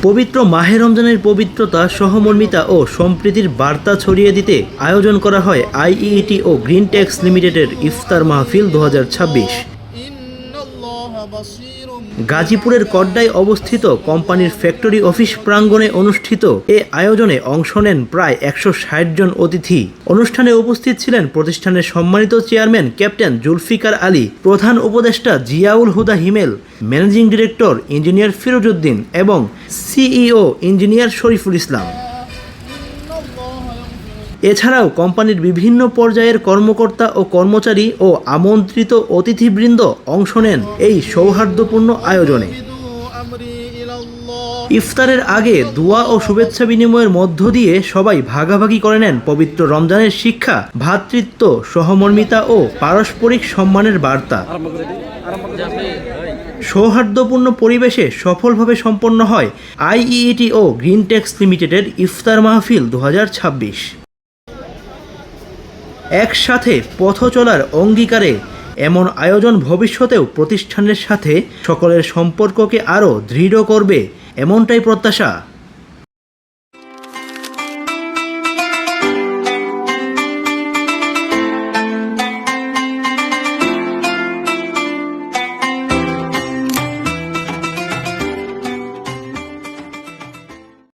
পবিত্র মাহে রমজানের পবিত্রতা, সহমর্মিতা ও সম্প্রীতির বার্তা ছড়িয়ে দিতে আয়োজন করা হয় আইইইটি ও গ্রিনটেক্স লিমিটেডের ইফতার মাহফিল 2026। গাজীপুরের কড্ডায় অবস্থিত কোম্পানির ফ্যাক্টরি অফিস প্রাঙ্গণে অনুষ্ঠিত এ আয়োজনে অংশ নেন প্রায় 160 জন অতিথি। অনুষ্ঠানে উপস্থিত ছিলেন প্রতিষ্ঠানের সম্মানিত চেয়ারম্যান ক্যাপ্টেন জুলফিকার আলী, প্রধান উপদেষ্টা জিয়াউল হুদা হিমেল, ম্যানেজিং ডিরেক্টর ইঞ্জিনিয়ার ফিরোজউদ্দিন এবং সিইও ইঞ্জিনিয়ার শরীফুল ইসলাম। এছাড়াও কোম্পানির বিভিন্ন পর্যায়ের কর্মকর্তা ও কর্মচারী ও আমন্ত্রিত অতিথিবৃন্দ অংশ নেন এই সৌহার্দ্যপূর্ণ আয়োজনে। ইফতারের আগে দোয়া ও শুভেচ্ছা বিনিময়ের মধ্য দিয়ে সবাই ভাগাভাগি করে নেন পবিত্র রমজানের শিক্ষা, ভ্রাতৃত্ব, সহমর্মিতা ও পারস্পরিক সম্মানের বার্তা। সৌহার্দ্যপূর্ণ পরিবেশে সফলভাবে সম্পন্ন হয় আইইইটি ও গ্রিনটেক্স লিমিটেডের ইফতার মাহফিল 2026। একসাথে পথ চলার অঙ্গীকারে এমন আয়োজন ভবিষ্যতেও প্রতিষ্ঠানের সাথে সকলের সম্পর্ককে আরও দৃঢ় করবে, এমনটাই প্রত্যাশা।